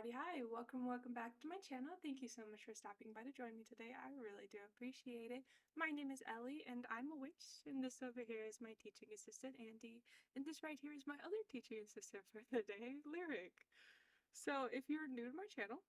everybody. Hi, welcome back to my channel. Thank you so much for stopping by to join me today. I really do appreciate it. My name is Ellie, and I'm a witch, and this over here is my teaching assistant, Andy, and this right here is my other teaching assistant for the day, Lyric. So, if you're new to my channel,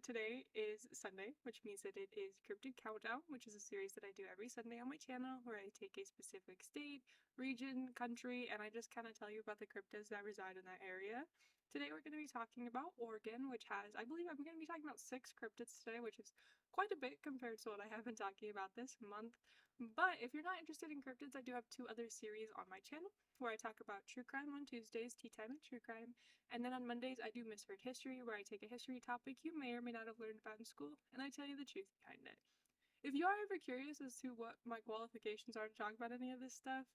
today is Sunday, which means that it is Cryptid Countdown, which is a series that I do every Sunday on my channel where I take a specific state, region, country, and I just kind of tell you about the cryptids that reside in that area. Today we're going to be talking about Oregon, which has, I believe I'm going to be talking about 6 cryptids today, which is quite a bit compared to what I have been talking about this month. But if you're not interested in cryptids, I do have 2 other series on my channel where I talk about true crime on Tuesdays, tea time and true crime, and then on Mondays I do misheard history where I take a history topic you may or may not have learned about in school and I tell you the truth behind it. If you are ever curious as to what my qualifications are to talk about any of this stuff,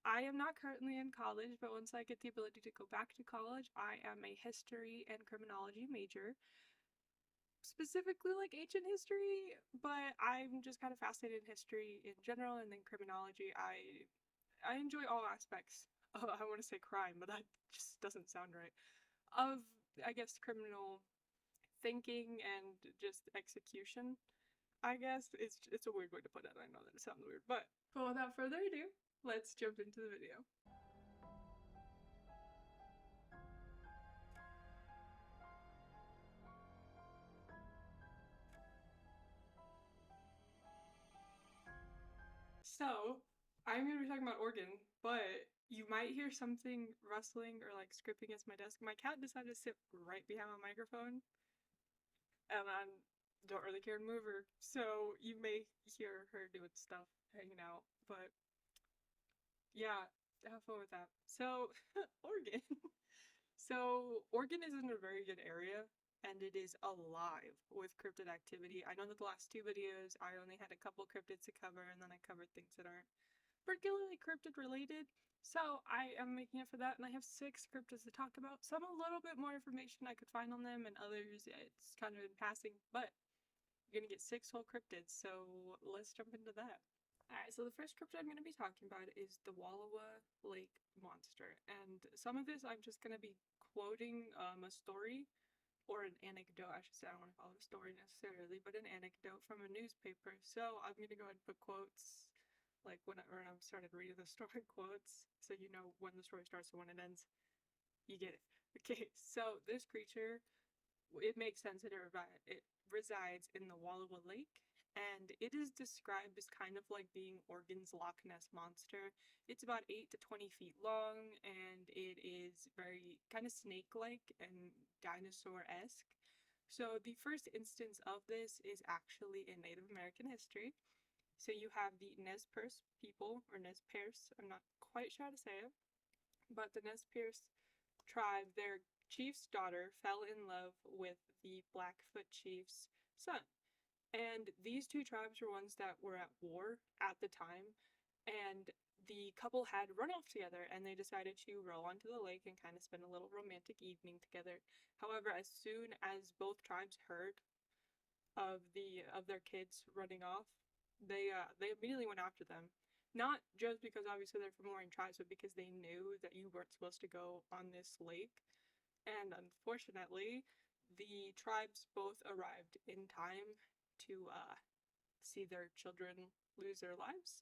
I am not currently in college, but once I get the ability to go back to college, I am a history and criminology major, specifically like ancient history, but I'm just kind of fascinated in history in general, and then criminology. I enjoy all aspects of, I want to say crime, but that just doesn't sound right, of, I guess, criminal thinking and just execution. I guess it's a weird way to put it. I know that it sounds weird, but without further ado, let's jump into the video. So, I'm going to be talking about Oregon, but you might hear something rustling or like scraping against my desk. My cat decided to sit right behind my microphone, and I don't really care to move her, so you may hear her doing stuff, hanging out, but yeah, have fun with that. So, Oregon. So, Oregon is in a very good area, and it is alive with cryptid activity. I know that the last 2 videos, I only had a couple cryptids to cover, and then I covered things that aren't particularly cryptid related. So, I am making up for that, and I have 6 cryptids to talk about. Some a little bit more information I could find on them, and others it's kind of in passing, but you're gonna get 6 whole cryptids, so let's jump into that. Alright, so the first cryptid I'm going to be talking about is the Wallowa Lake Monster. And some of this I'm just going to be quoting a story, or an anecdote, I should say. I don't want to call it a story necessarily, but an anecdote from a newspaper. So I'm going to go ahead and put quotes, like whenever I started reading the story, quotes, so you know when the story starts and when it ends. You get it. Okay, so this creature, it makes sense that it resides in the Wallowa Lake, and it is described as kind of like being Oregon's Loch Ness Monster. It's about 8 to 20 feet long, and it is very kind of snake-like and dinosaur-esque. So the first instance of this is actually in Native American history. So you have the Nez Perce people, or Nez Perce, I'm not quite sure how to say it, but the Nez Perce tribe, their chief's daughter fell in love with the Blackfoot chief's son. And these 2 tribes were ones that were at war at the time, and the couple had run off together and they decided to row onto the lake and kind of spend a little romantic evening together. However, as soon as both tribes heard of their kids running off, they immediately went after them. Not just because obviously they're from warring tribes, but because they knew that you weren't supposed to go on this lake. And unfortunately, the tribes both arrived in time to see their children lose their lives.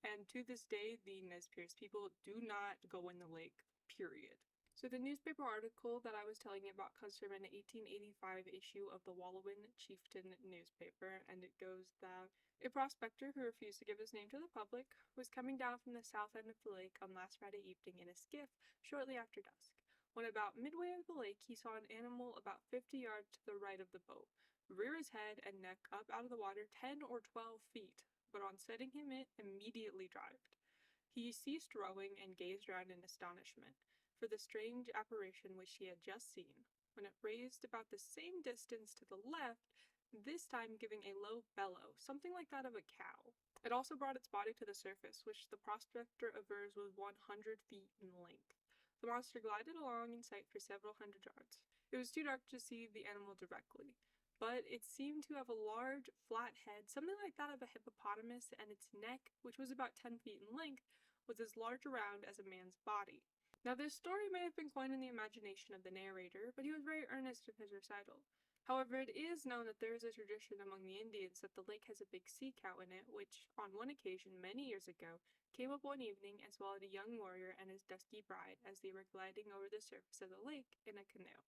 And to this day, the Nez Perce people do not go in the lake, period. So the newspaper article that I was telling you about comes from an 1885 issue of the Wallowan Chieftain newspaper, and it goes that a prospector who refused to give his name to the public was coming down from the south end of the lake on last Friday evening in a skiff shortly after dusk. When about midway of the lake, he saw an animal about 50 yards to the right of the boat rear his head and neck up out of the water 10 or 12 feet, but on setting him it immediately dived. He ceased rowing and gazed around in astonishment for the strange apparition which he had just seen, when it raised about the same distance to the left, this time giving a low bellow, something like that of a cow. It also brought its body to the surface, which the prospector avers was 100 feet in length. The monster glided along in sight for several hundred yards. It was too dark to see the animal directly, but it seemed to have a large, flat head, something like that of a hippopotamus, and its neck, which was about 10 feet in length, was as large around as a man's body. Now, this story may have been coined in the imagination of the narrator, but he was very earnest in his recital. However, it is known that there is a tradition among the Indians that the lake has a big sea cow in it, which, on one occasion many years ago, came up one evening and swallowed a young warrior and his dusky bride as they were gliding over the surface of the lake in a canoe.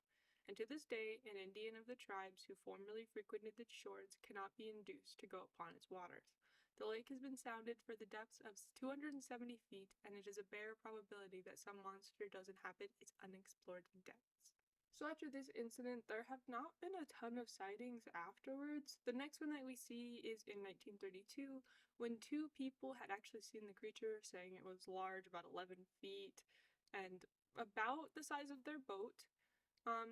And to this day, an Indian of the tribes who formerly frequented its shores cannot be induced to go upon its waters. The lake has been sounded for the depths of 270 feet, and it is a bare probability that some monster does inhabit its unexplored depths. So after this incident, there have not been a ton of sightings afterwards. The next one that we see is in 1932, when two people had actually seen the creature, saying it was large, about 11 feet, and about the size of their boat.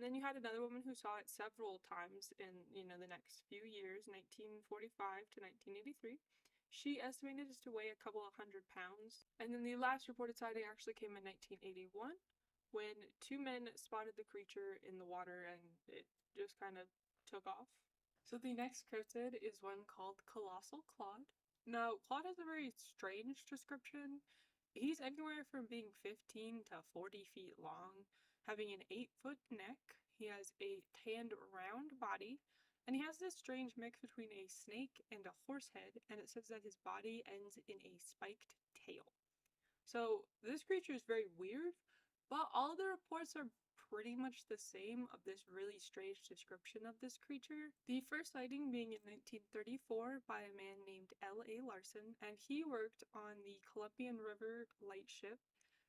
Then you had another woman who saw it several times in, the next few years, 1945 to 1983. She estimated it to weigh a couple of 100 pounds. And then the last reported sighting actually came in 1981, when two men spotted the creature in the water and it just kind of took off. So the next cryptid is one called Colossal Claude. Now, Claude has a very strange description. He's anywhere from being 15 to 40 feet long, having an 8-foot neck. He has a tanned round body, and he has this strange mix between a snake and a horse head, and it says that his body ends in a spiked tail. So this creature is very weird, but all the reports are pretty much the same of this really strange description of this creature. The first sighting being in 1934 by a man named L.A. Larson, and he worked on the Columbian River lightship,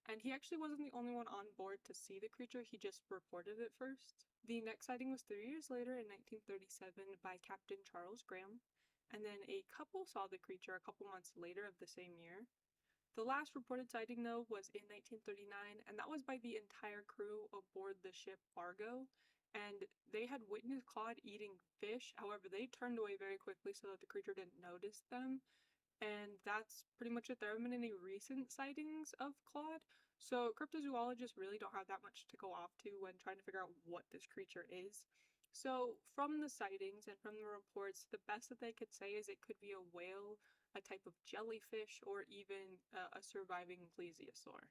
and he actually wasn't the only one on board to see the creature, he just reported it first. The next sighting was 3 years later in 1937 by Captain Charles Graham, and then a couple saw the creature a couple months later of the same year. The last reported sighting, though, was in 1939, and that was by the entire crew aboard the ship Fargo, and they had witnessed Claude eating fish. However, they turned away very quickly so that the creature didn't notice them, and that's pretty much it. There haven't been any recent sightings of Claude, so cryptozoologists really don't have that much to go off to when trying to figure out what this creature is. So from the sightings and from the reports, the best that they could say is it could be a whale, a type of jellyfish, or even a surviving plesiosaur.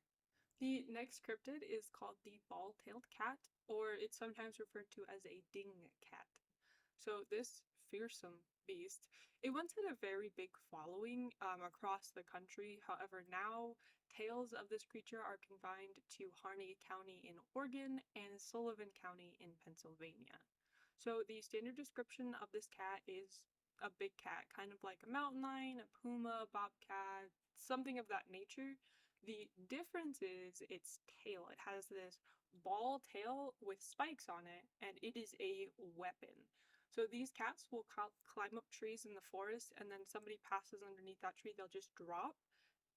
The next cryptid is called the ball-tailed cat, or it's sometimes referred to as a ding cat. So this fearsome beast, it once had a very big following across the country. However, now tales of this creature are confined to Harney County in Oregon and Sullivan County in Pennsylvania. So the standard description of this cat is a big cat, kind of like a mountain lion, a puma, bobcat, something of that nature. The difference is its tail. It has this ball tail with spikes on it, and it is a weapon. So these cats will climb up trees in the forest, and then somebody passes underneath that tree, they'll just drop,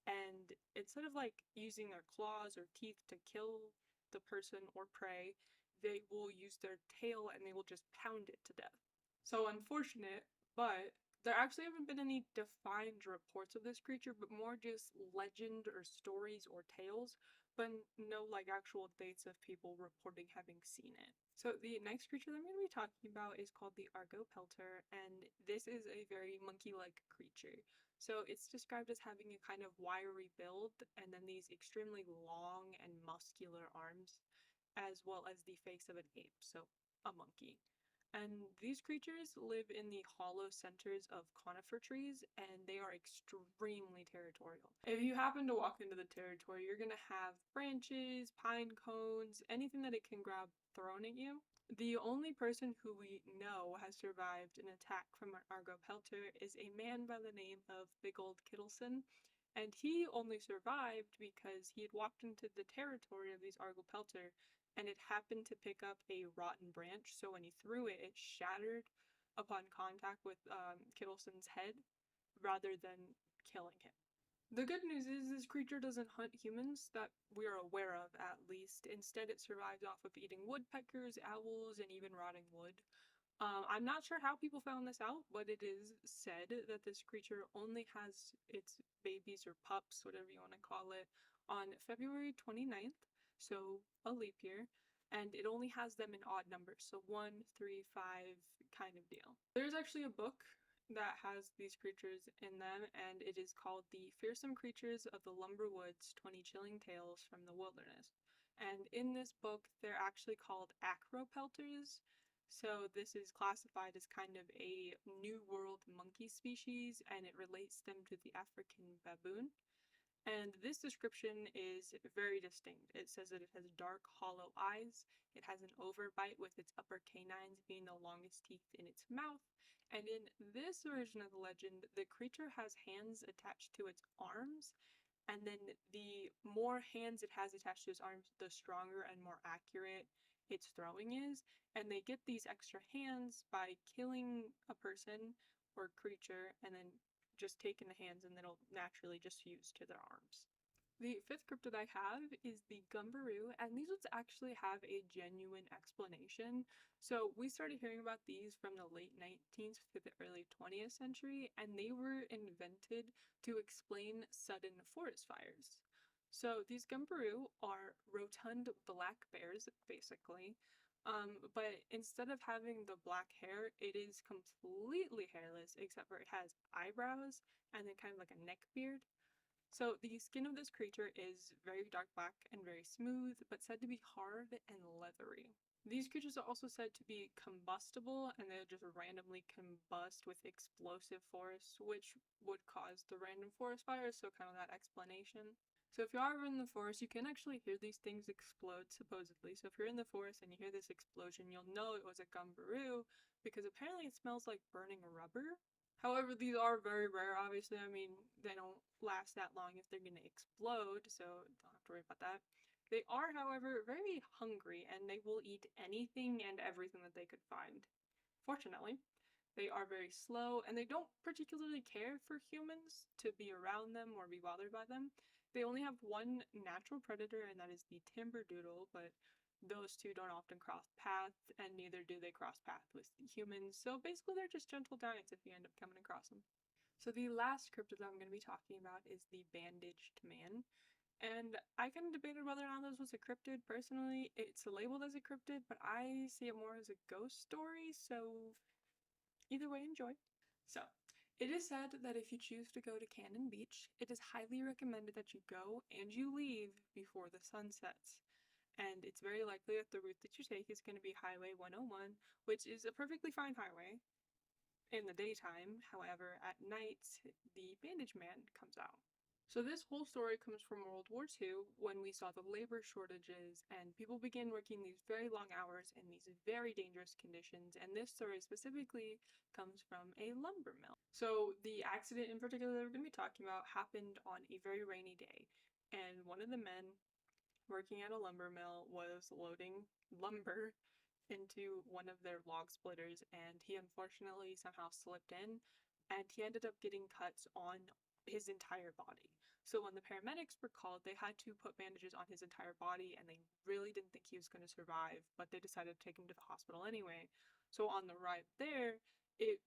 and instead of like using their claws or teeth to kill the person or prey, they will use their tail and they will just pound it to death. So unfortunate, but there actually haven't been any defined reports of this creature, but more just legend or stories or tales, but no like actual dates of people reporting having seen it. So the next creature that I'm going to be talking about is called the Argopelter, and this is a very monkey-like creature. So it's described as having a kind of wiry build and then these extremely long and muscular arms, as well as the face of an ape, so a monkey. And these creatures live in the hollow centers of conifer trees, and they are extremely territorial. If you happen to walk into the territory, you're gonna have branches, pine cones, anything that it can grab thrown at you. The only person who we know has survived an attack from an Argopelter is a man by the name of Big Old Kittleson, and he only survived because he had walked into the territory of these Argopelter and it happened to pick up a rotten branch, so when he threw it, it shattered upon contact with Kittleson's head rather than killing him. The good news is this creature doesn't hunt humans, that we're aware of at least. Instead, it survives off of eating woodpeckers, owls, and even rotting wood. I'm not sure how people found this out, but it is said that this creature only has its babies or pups, whatever you want to call it, on February 29th, so a leap year, and it only has them in odd numbers, so 1, 3, 5 kind of deal. There's actually a book that has these creatures in them, and it is called The Fearsome Creatures of the Lumber Woods, 20 Chilling Tales from the Wilderness. And in this book, they're actually called acropelters. So this is classified as kind of a New World monkey species, and it relates them to the African baboon. And this description is very distinct. It says that it has dark, hollow eyes. It has an overbite with its upper canines being the longest teeth in its mouth. And in this version of the legend, the creature has hands attached to its arms. And then the more hands it has attached to its arms, the stronger and more accurate its throwing is. And they get these extra hands by killing a person or creature and then just taking the hands, and then it'll naturally just fuse to their arms. The fifth cryptid I have is the Gumbaroo, and these ones actually have a genuine explanation. So we started hearing about these from the late 19th to the early 20th century, and they were invented to explain sudden forest fires. So these Gumbaroo are rotund black bears, basically, but instead of having the black hair, it is completely hairless, except for it has eyebrows and then kind of like a neck beard. So the skin of this creature is very dark black and very smooth, but said to be hard and leathery. These creatures are also said to be combustible, and they'll just randomly combust with explosive force, which would cause the random forest fires, so kind of that explanation. So if you are in the forest, you can actually hear these things explode, supposedly. So if you're in the forest and you hear this explosion, you'll know it was a Gumbaroo, because apparently it smells like burning rubber. However, these are very rare, obviously. I mean, they don't last that long if they're gonna explode, so don't have to worry about that. They are, however, very hungry, and they will eat anything and everything that they could find. Fortunately, they are very slow, and they don't particularly care for humans to be around them or be bothered by them. They only have one natural predator, and that is the timberdoodle, but those two don't often cross paths, and neither do they cross paths with humans. So basically, they're just gentle giants if you end up coming across them. So the last cryptid I'm going to be talking about is the Bandaged Man. And I kind of debated whether or not this was a cryptid. Personally, it's labeled as a cryptid, but I see it more as a ghost story, so either way, enjoy. So, it is said that if you choose to go to Cannon Beach, it is highly recommended that you go and you leave before the sun sets. And it's very likely that the route that you take is going to be Highway 101, which is a perfectly fine highway in the daytime. However, at night, the Bandage Man comes out. So this whole story comes from World War II, when we saw the labor shortages and people began working these very long hours in these very dangerous conditions, and this story specifically comes from a lumber mill. So the accident in particular that we're going to be talking about happened on a very rainy day, and one of the men working at a lumber mill was loading lumber into one of their log splitters, and he unfortunately somehow slipped in, and he ended up getting cuts on his entire body. So when the paramedics were called, they had to put bandages on his entire body, and they really didn't think he was going to survive, but they decided to take him to the hospital anyway. So on the ride there,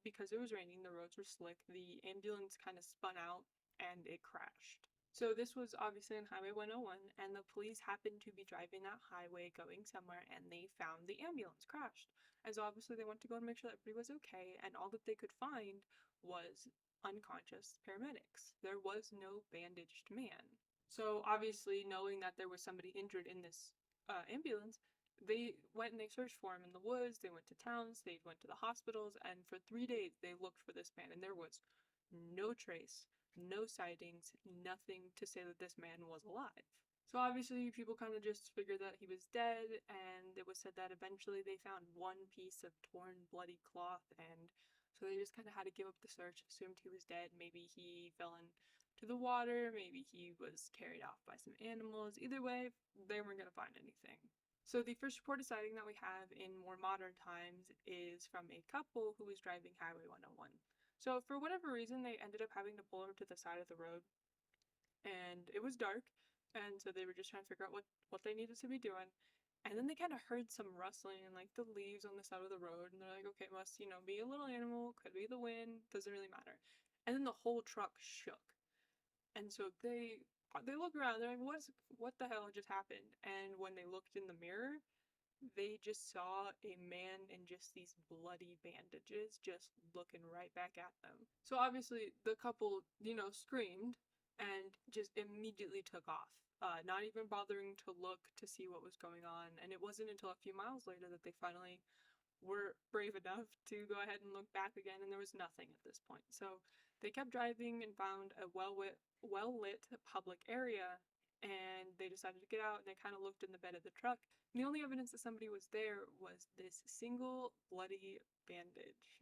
because it was raining, the roads were slick, the ambulance kind of spun out and it crashed. So this was obviously on Highway 101, and the police happened to be driving that highway going somewhere, and they found the ambulance crashed. As obviously they went to go and make sure that everybody was okay, and all that they could find was unconscious paramedics. There was no bandaged man. So obviously, knowing that there was somebody injured in this ambulance, they went and they searched for him in the woods. They went to towns, they went to the hospitals, and for 3 days they looked for this man, and there was no trace, no sightings, nothing to say that this man was alive. So obviously people kind of just figured that he was dead, and it was said that eventually they found one piece of torn, bloody cloth, and so they just kind of had to give up the search, assumed he was dead. Maybe he fell into the water, maybe he was carried off by some animals. Either way, they weren't going to find anything. So the first reported sighting that we have in more modern times is from a couple who was driving Highway 101. So for whatever reason, they ended up having to pull over to the side of the road, and it was dark, and so they were just trying to figure out what they needed to be doing. And then they kind of heard some rustling in like the leaves on the side of the road, and they're like, okay, it must, be a little animal, could be the wind, doesn't really matter. And then the whole truck shook. And so they look around, they're like, what the hell just happened? And when they looked in the mirror, they just saw a man in just these bloody bandages just looking right back at them. So obviously the couple, screamed, and just immediately took off, not even bothering to look to see what was going on. And it wasn't until a few miles later that they finally were brave enough to go ahead and look back again, and there was nothing at this point. So they kept driving and found a well-lit public area, and they decided to get out, and they kind of looked in the bed of the truck. And the only evidence that somebody was there was this single bloody bandage.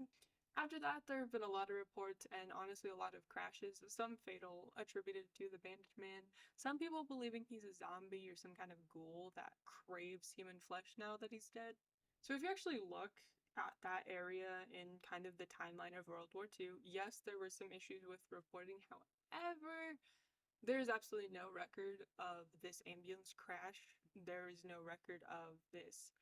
After that, there have been a lot of reports and honestly a lot of crashes, some fatal, attributed to the Bandaged Man. Some people believing he's a zombie or some kind of ghoul that craves human flesh now that he's dead. So if you actually look at that area in kind of the timeline of World War II, yes, there were some issues with reporting. However, there's absolutely no record of this ambulance crash. There is no record of this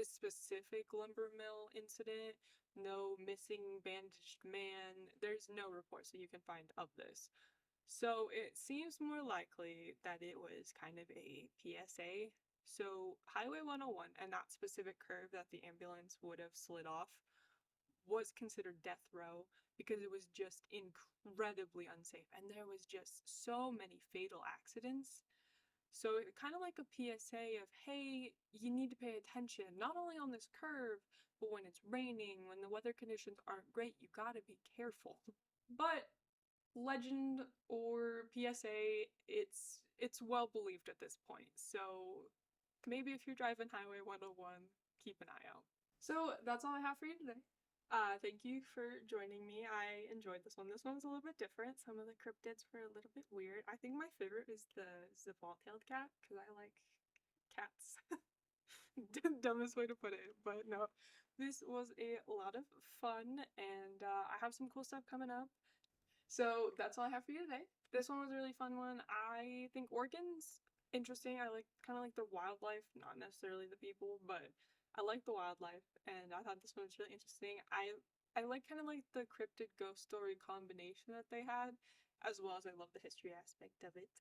specific lumber mill incident. No missing bandaged man. There's no reports that you can find of this. So it seems more likely that it was kind of a PSA. So Highway 101 and that specific curve that the ambulance would have slid off was considered death row because it was just incredibly unsafe and there was just so many fatal accidents. So kind of like a PSA of, hey, you need to pay attention, not only on this curve, but when it's raining, when the weather conditions aren't great, you gotta be careful. But legend or PSA, it's well believed at this point. So maybe if you're driving Highway 101, keep an eye out. So that's all I have for you today. Thank you for joining me. I enjoyed this one. This one's a little bit different. Some of the cryptids were a little bit weird. I think my favorite is the ball-tailed cat because I like cats. Dumbest way to put it, but no. This was a lot of fun, and I have some cool stuff coming up. So that's all I have for you today. This one was a really fun one. I think Oregon's interesting. I like kind of like the wildlife, not necessarily the people, but I like the wildlife, and I thought this one was really interesting. I like kind of like the cryptid ghost story combination that they had, as well as I love the history aspect of it.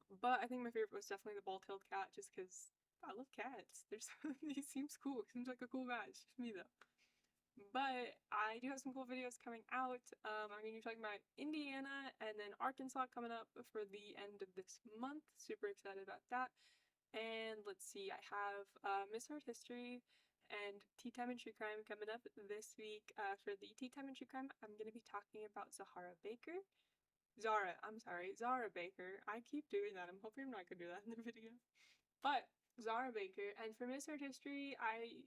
But I think my favorite was definitely the ball-tailed cat, just because I love cats. There's he seems cool. He seems like a cool guy. It's just me though. But I do have some cool videos coming out. I'm going to be talking about Indiana and then Arkansas coming up for the end of this month. Super excited about that. And let's see, I have Misheard History and Tea Time and True Crime coming up this week. For the Tea Time and True Crime, I'm going to be talking about Zara Baker. Zara Baker. I keep doing that. I'm hoping I'm not going to do that in the video. But Zara Baker, and for Misheard History,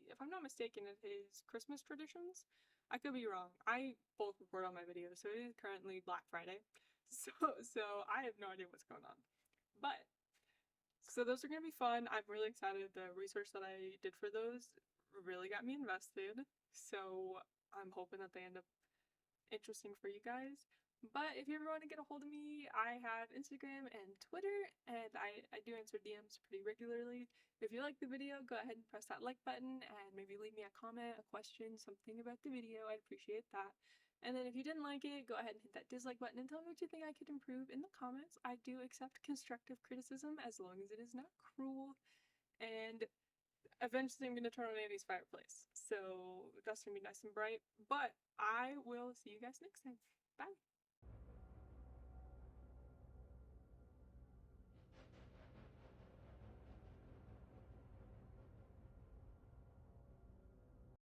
if I'm not mistaken, it is Christmas traditions. I could be wrong. I bulk record on my videos, so it is currently Black Friday. So I have no idea what's going on. But so those are gonna be fun. I'm really excited. The research that I did for those really got me invested. So I'm hoping that they end up interesting for you guys. But if you ever want to get a hold of me, I have Instagram and Twitter, and I do answer DMs pretty regularly. If you like the video, go ahead and press that like button and maybe leave me a comment, a question, something about the video. I'd appreciate that. And then if you didn't like it, go ahead and hit that dislike button and tell me what you think I could improve in the comments. I do accept constructive criticism as long as it is not cruel. And eventually I'm going to turn on Andy's fireplace. So that's going to be nice and bright. But I will see you guys next time. Bye.